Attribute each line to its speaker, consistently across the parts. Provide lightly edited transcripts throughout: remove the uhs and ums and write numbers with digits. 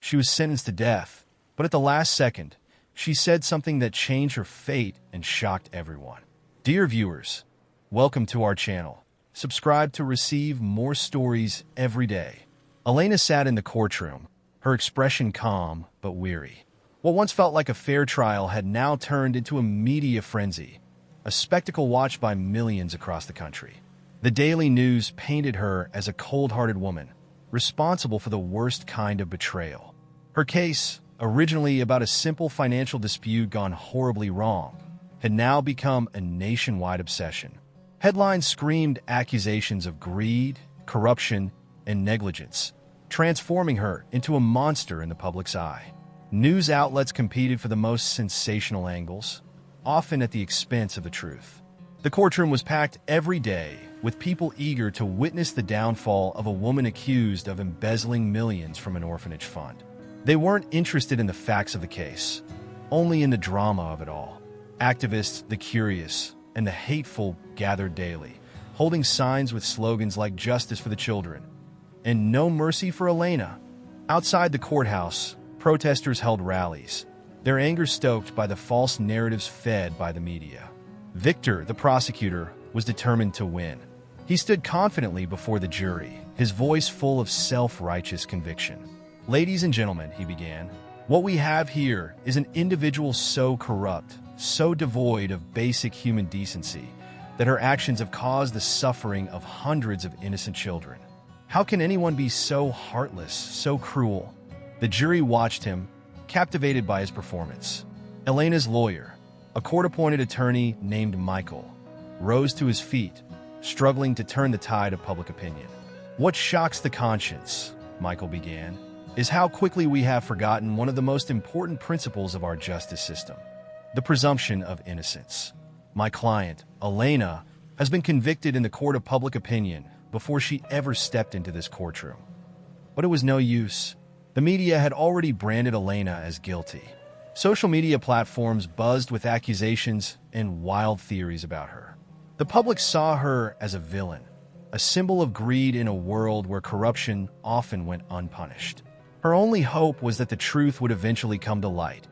Speaker 1: She was sentenced to death, but at the last second, she said something that changed her fate and shocked everyone. Dear viewers, welcome to our channel. Subscribe to receive more stories every day. Elena sat in the courtroom, her expression calm but weary. What once felt like a fair trial had now turned into a media frenzy, a spectacle watched by millions across the country. The Daily News painted her as a cold-hearted woman, responsible for the worst kind of betrayal. Her case, originally about a simple financial dispute gone horribly wrong, had now become a nationwide obsession. Headlines screamed accusations of greed, corruption, and negligence, transforming her into a monster in the public's eye. News outlets competed for the most sensational angles, often at the expense of the truth. The courtroom was packed every day, with people eager to witness the downfall of a woman accused of embezzling millions from an orphanage fund. They weren't interested in the facts of the case, only in the drama of it all. Activists, the curious, and the hateful gathered daily, holding signs with slogans like "Justice for the Children" and "No Mercy for Elena." Outside the courthouse, protesters held rallies, their anger stoked by the false narratives fed by the media. Victor, the prosecutor, was determined to win. He stood confidently before the jury, his voice full of self-righteous conviction. "Ladies and gentlemen," he began, "what we have here is an individual so corrupt, so devoid of basic human decency, that her actions have caused the suffering of hundreds of innocent children. How can anyone be so heartless, so cruel?" The jury watched him, captivated by his performance. Elena's lawyer, a court-appointed attorney named Michael, rose to his feet, struggling to turn the tide of public opinion. "What shocks the conscience," Michael began, "is how quickly we have forgotten one of the most important principles of our justice system, the presumption of innocence. My client, Elena, has been convicted in the court of public opinion before she ever stepped into this courtroom. But it was no use. The media had already branded Elena as guilty. Social media platforms buzzed with accusations and wild theories about her. The public saw her as a villain, a symbol of greed in a world where corruption often went unpunished. Her only hope was that the truth would eventually come to light,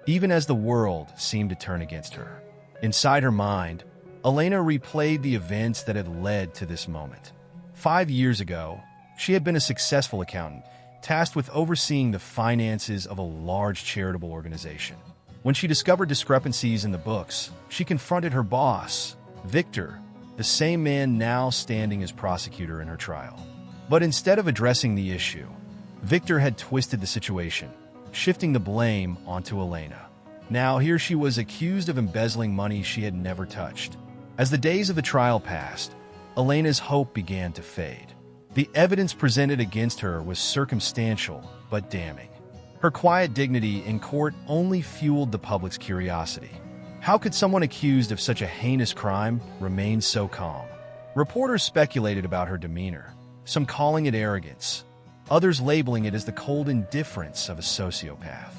Speaker 1: even as the world seemed to turn against her. Inside her mind, Elena replayed the events that had led to this moment. 5 years ago, she had been a successful accountant, tasked with overseeing the finances of a large charitable organization. When she discovered discrepancies in the books, she confronted her boss, Victor, the same man now standing as prosecutor in her trial. But instead of addressing the issue, Victor had twisted the situation, shifting the blame onto Elena. Now here she was accused of embezzling money she had never touched. As the days of the trial passed, Elena's hope began to fade. The evidence presented against her was circumstantial but damning. Her quiet dignity in court only fueled the public's curiosity. How could someone accused of such a heinous crime remain so calm? Reporters speculated about her demeanor, some calling it arrogance, others labeling it as the cold indifference of a sociopath.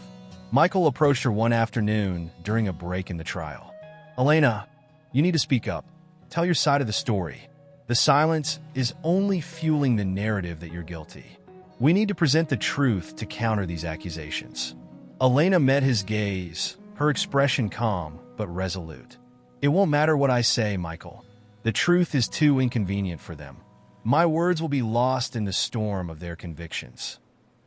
Speaker 1: Michael approached her one afternoon during a break in the trial. "Elena, you need to speak up. Tell your side of the story. The silence is only fueling the narrative that you're guilty. We need to present the truth to counter these accusations." Elena met his gaze, her expression calm but resolute. "It won't matter what I say, Michael. The truth is too inconvenient for them. My words will be lost in the storm of their convictions."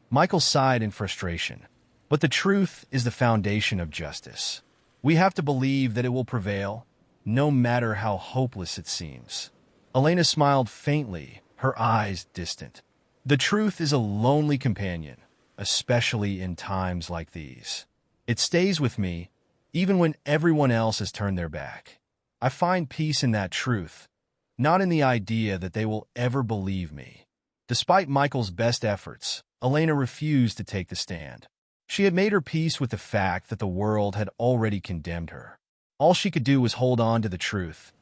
Speaker 1: Michael sighed in frustration. But the truth is the foundation of justice. We have to believe that it will prevail, no matter how hopeless it seems. Elena smiled faintly, her eyes distant. "The truth is a lonely companion, especially in times like these. It stays with me, even when everyone else has turned their back. I find peace in that truth, not in the idea that they will ever believe me." Despite Michael's best efforts, Elena refused to take the stand. She had made her peace with the fact that the world had already condemned her. All she could do was hold on to the truth,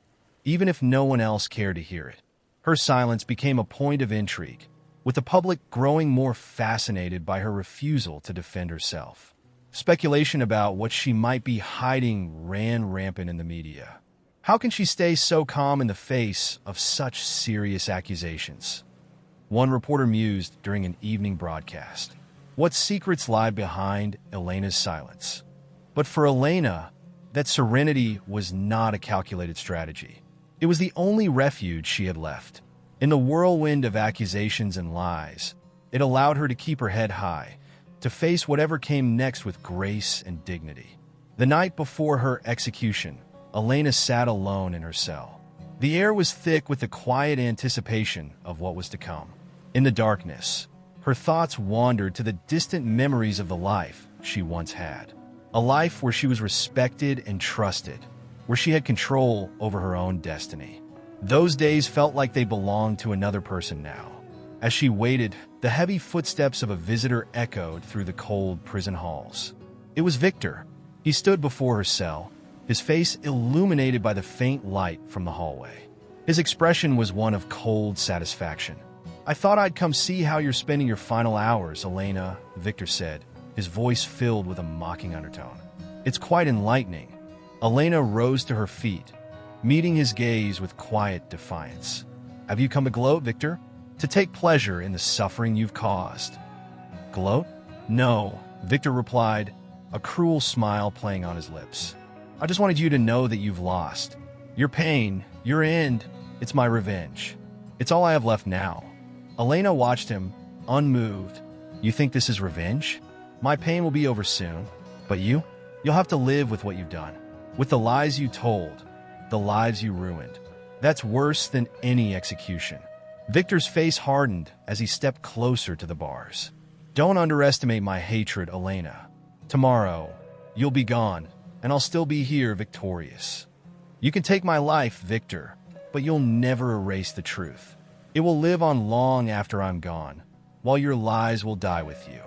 Speaker 1: even if no one else cared to hear it. Her silence became a point of intrigue, with the public growing more fascinated by her refusal to defend herself. Speculation about what she might be hiding ran rampant in the media. How can she stay so calm in the face of such serious accusations? One reporter mused during an evening broadcast. What secrets lie behind Elena's silence? But for Elena, that serenity was not a calculated strategy. It was the only refuge she had left. In the whirlwind of accusations and lies, it allowed her to keep her head high, to face whatever came next with grace and dignity. The night before her execution, Elena sat alone in her cell. The air was thick with the quiet anticipation of what was to come. In the darkness, her thoughts wandered to the distant memories of the life she once had. A life where she was respected and trusted, where she had control over her own destiny. Those days felt like they belonged to another person now. As she waited, the heavy footsteps of a visitor echoed through the cold prison halls. It was Victor. He stood before her cell, his face illuminated by the faint light from the hallway. His expression was one of cold satisfaction. "I thought I'd come see how you're spending your final hours, Elena," Victor said, his voice filled with a mocking undertone. "It's quite enlightening." Elena rose to her feet, meeting his gaze with quiet defiance. "Have you come to gloat, Victor? To take pleasure in the suffering you've caused?" "Gloat? No," Victor replied, a cruel smile playing on his lips. "I just wanted you to know that you've lost. Your pain, your end, it's my revenge. It's all I have left now." Elena watched him, unmoved. "You think this is revenge? My pain will be over soon. But you'll have to live with what you've done. With the lies you told, the lives you ruined. That's worse than any execution." Victor's face hardened as he stepped closer to the bars. "Don't underestimate my hatred, Elena. Tomorrow, you'll be gone, and I'll still be here victorious. You can take my life, Victor, but you'll never erase the truth. It will live on long after I'm gone, while your lies will die with you."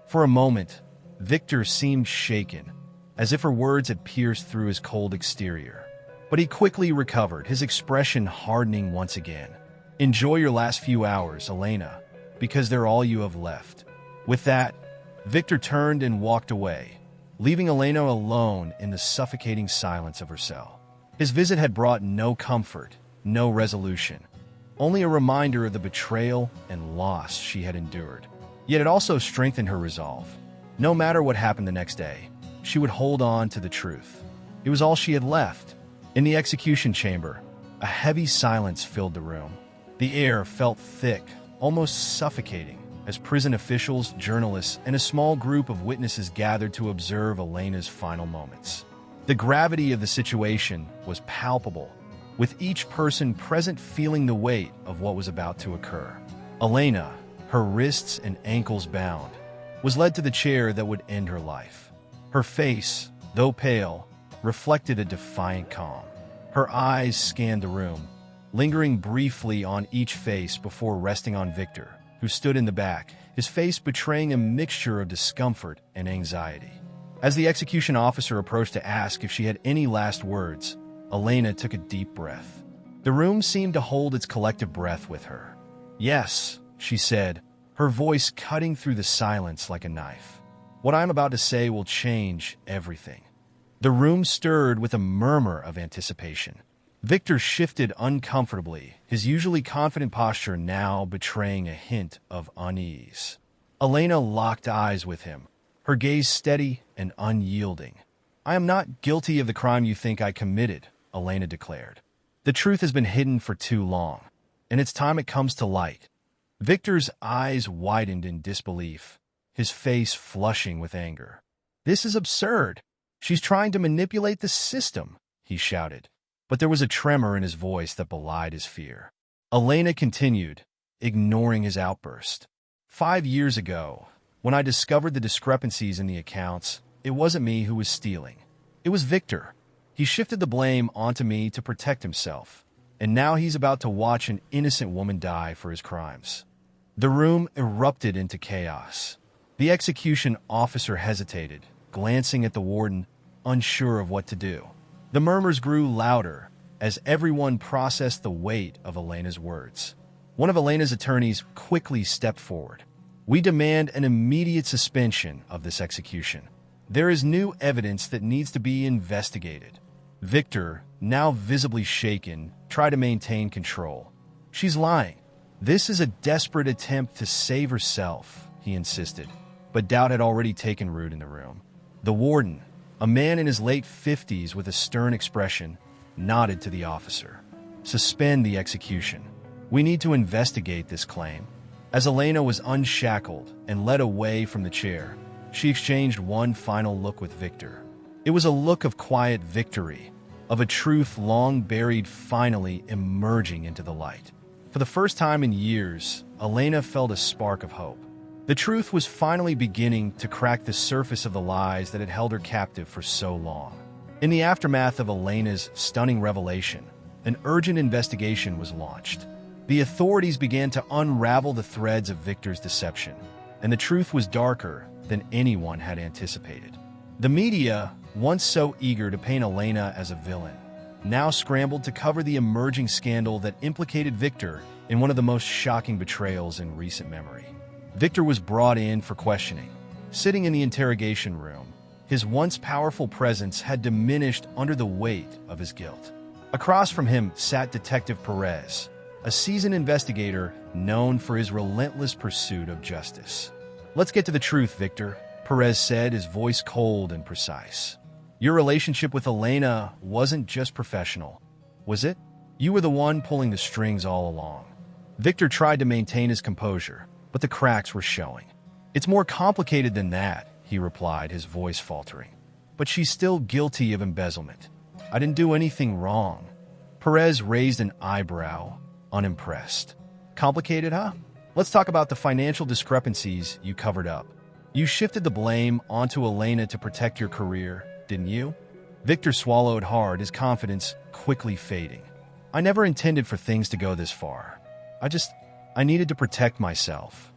Speaker 1: For a moment, Victor seemed shaken, as if her words had pierced through his cold exterior. But he quickly recovered, his expression hardening once again. "Enjoy your last few hours, Elena, because they're all you have left." With that, Victor turned and walked away, leaving Elena alone in the suffocating silence of her cell. His visit had brought no comfort, no resolution, only a reminder of the betrayal and loss she had endured. Yet it also strengthened her resolve. No matter what happened the next day, she would hold on to the truth. It was all she had left. In the execution chamber, a heavy silence filled the room. The air felt thick, almost suffocating, as prison officials, journalists, and a small group of witnesses gathered to observe Elena's final moments. The gravity of the situation was palpable, with each person present feeling the weight of what was about to occur. Elena, her wrists and ankles bound, was led to the chair that would end her life. Her face, though pale, reflected a defiant calm. Her eyes scanned the room, lingering briefly on each face before resting on Victor, who stood in the back, his face betraying a mixture of discomfort and anxiety. As the execution officer approached to ask if she had any last words, Elena took a deep breath. The room seemed to hold its collective breath with her. "Yes," she said, her voice cutting through the silence like a knife. "What I'm about to say will change everything." The room stirred with a murmur of anticipation. Victor shifted uncomfortably, his usually confident posture now betraying a hint of unease. Elena locked eyes with him, her gaze steady and unyielding. "I am not guilty of the crime you think I committed," Elena declared. "The truth has been hidden for too long, and it's time it comes to light." Victor's eyes widened in disbelief, his face flushing with anger. "This is absurd. She's trying to manipulate the system," he shouted. But there was a tremor in his voice that belied his fear. Elena continued, ignoring his outburst. "5 years ago, when I discovered the discrepancies in the accounts, it wasn't me who was stealing. It was Victor. He shifted the blame onto me to protect himself, and now he's about to watch an innocent woman die for his crimes." The room erupted into chaos. The execution officer hesitated, glancing at the warden, unsure of what to do. The murmurs grew louder as everyone processed the weight of Elena's words. One of Elena's attorneys quickly stepped forward. "We demand an immediate suspension of this execution. There is new evidence that needs to be investigated." Victor, now visibly shaken, tried to maintain control. "She's lying. This is a desperate attempt to save herself," he insisted. but doubt had already taken root in the room. The warden, a man in his late 50s with a stern expression, nodded to the officer. "Suspend the execution. We need to investigate this claim." As Elena was unshackled and led away from the chair, she exchanged one final look with Victor. It was a look of quiet victory, of a truth long buried finally emerging into the light. For the first time in years, Elena felt a spark of hope. The truth was finally beginning to crack the surface of the lies that had held her captive for so long. In the aftermath of Elena's stunning revelation, an urgent investigation was launched. The authorities began to unravel the threads of Victor's deception, and the truth was darker than anyone had anticipated. The media, once so eager to paint Elena as a villain, now scrambled to cover the emerging scandal that implicated Victor in one of the most shocking betrayals in recent memory. Victor was brought in for questioning. Sitting in the interrogation room, his once powerful presence had diminished under the weight of his guilt. Across from him sat Detective Perez, a seasoned investigator known for his relentless pursuit of justice. "Let's get to the truth, Victor," Perez said, his voice cold and precise. "Your relationship with Elena wasn't just professional, was it? You were the one pulling the strings all along." Victor tried to maintain his composure, but the cracks were showing. "It's more complicated than that," he replied, his voice faltering. "But she's still guilty of embezzlement. I didn't do anything wrong." Perez raised an eyebrow, unimpressed. "Complicated, huh? Let's talk about the financial discrepancies you covered up. You shifted the blame onto Elena to protect your career, didn't you?" Victor swallowed hard, his confidence quickly fading. "I never intended for things to go this far. I needed to protect myself."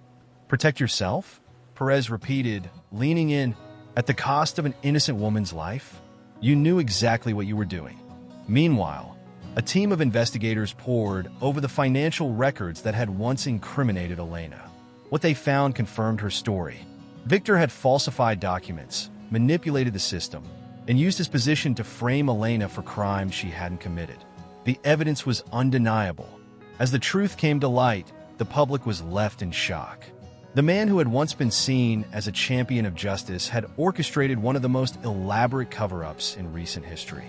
Speaker 1: "Protect yourself?" Perez repeated, leaning in. "At the cost of an innocent woman's life? You knew exactly what you were doing." Meanwhile, a team of investigators pored over the financial records that had once incriminated Elena. What they found confirmed her story. Victor had falsified documents, manipulated the system, and used his position to frame Elena for crimes she hadn't committed. The evidence was undeniable. As the truth came to light, the public was left in shock. The man who had once been seen as a champion of justice had orchestrated one of the most elaborate cover-ups in recent history.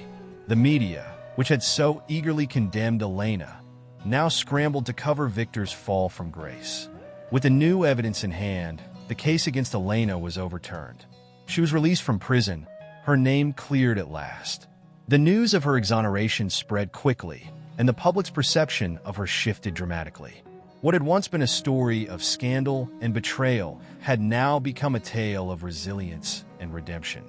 Speaker 1: The media, which had so eagerly condemned Elena, now scrambled to cover Victor's fall from grace. With the new evidence in hand, the case against Elena was overturned. She was released from prison, her name cleared at last. The news of her exoneration spread quickly, and the public's perception of her shifted dramatically. What had once been a story of scandal and betrayal had now become a tale of resilience and redemption.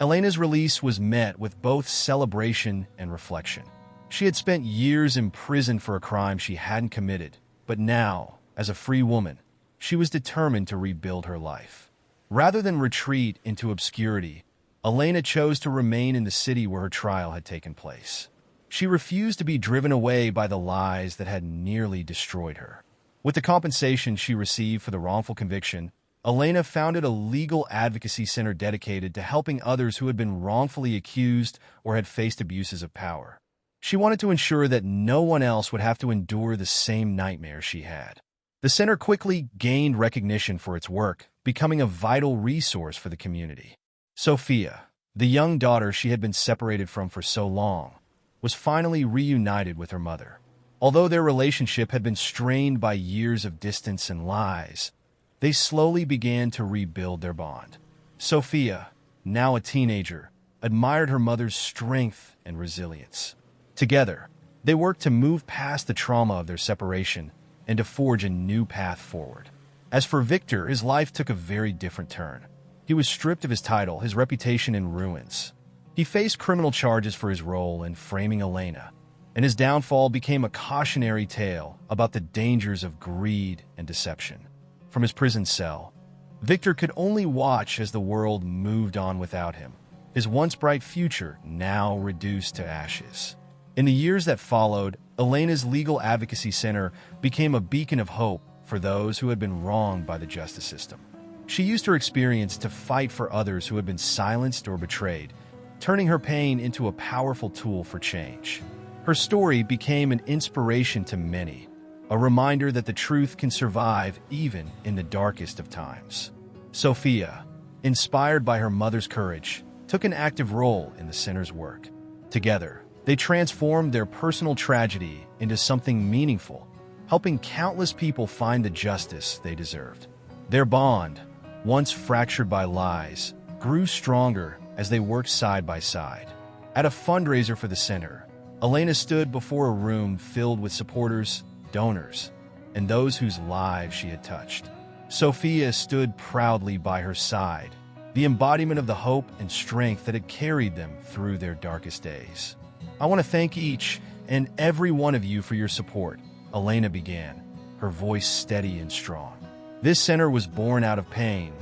Speaker 1: Elena's release was met with both celebration and reflection. She had spent years in prison for a crime she hadn't committed, but now, as a free woman, she was determined to rebuild her life. Rather than retreat into obscurity, Elena chose to remain in the city where her trial had taken place. She refused to be driven away by the lies that had nearly destroyed her. With the compensation she received for the wrongful conviction, Elena founded a legal advocacy center dedicated to helping others who had been wrongfully accused or had faced abuses of power. She wanted to ensure that no one else would have to endure the same nightmare she had. The center quickly gained recognition for its work, becoming a vital resource for the community. Sophia, the young daughter she had been separated from for so long, was finally reunited with her mother. Although their relationship had been strained by years of distance and lies, they slowly began to rebuild their bond. Sophia, now a teenager, admired her mother's strength and resilience. Together, they worked to move past the trauma of their separation and to forge a new path forward. As for Victor, his life took a very different turn. He was stripped of his title, his reputation in ruins. He faced criminal charges for his role in framing Elena, and his downfall became a cautionary tale about the dangers of greed and deception. From his prison cell, Victor could only watch as the world moved on without him, his once bright future now reduced to ashes. In the years that followed, Elena's Legal Advocacy Center became a beacon of hope for those who had been wronged by the justice system. She used her experience to fight for others who had been silenced or betrayed, turning her pain into a powerful tool for change. Her story became an inspiration to many, a reminder that the truth can survive even in the darkest of times. Sophia, inspired by her mother's courage, took an active role in the center's work. Together, they transformed their personal tragedy into something meaningful, helping countless people find the justice they deserved. Their bond, once fractured by lies, grew stronger as they worked side by side. At a fundraiser for the center, Elena stood before a room filled with supporters, donors, and those whose lives she had touched. Sophia stood proudly by her side, the embodiment of the hope and strength that had carried them through their darkest days. "I want to thank each and every one of you for your support," Elena began, her voice steady and strong. "This center was born out of pain,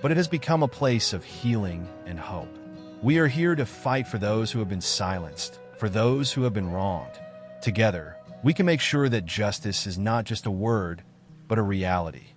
Speaker 1: but it has become a place of healing and hope. We are here to fight for those who have been silenced, for those who have been wronged. Together, we can make sure that justice is not just a word, but a reality."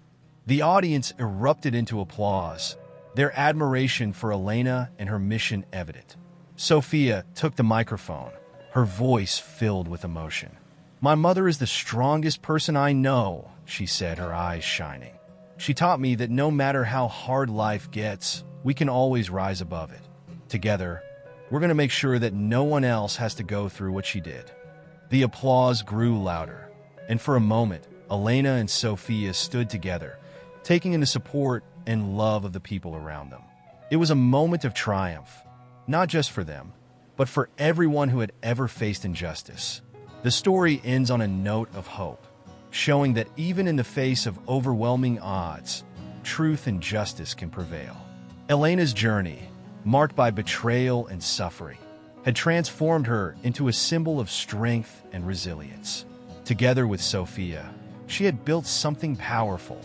Speaker 1: The audience erupted into applause, their admiration for Elena and her mission evident. Sophia took the microphone, her voice filled with emotion. "My mother is the strongest person I know," she said, her eyes shining. "She taught me that no matter how hard life gets, we can always rise above it. Together, we're going to make sure that no one else has to go through what she did." The applause grew louder, and for a moment, Elena and Sophia stood together, taking in the support and love of the people around them. It was a moment of triumph, not just for them, but for everyone who had ever faced injustice. The story ends on a note of hope, showing that even in the face of overwhelming odds, truth and justice can prevail. Elena's journey, marked by betrayal and suffering, had transformed her into a symbol of strength and resilience. Together with Sophia, she had built something powerful,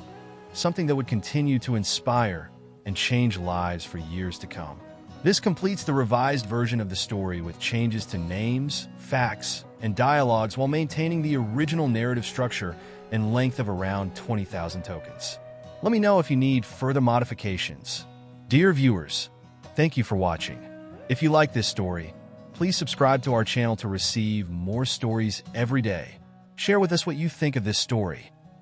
Speaker 1: something that would continue to inspire and change lives for years to come. This completes the revised version of the story with changes to names, facts, and dialogues while maintaining the original narrative structure and length of around 20,000 tokens. Let me know if you need further modifications. Dear viewers, thank you for watching. If you like this story, please subscribe to our channel to receive more stories every day. Share with us what you think of this story.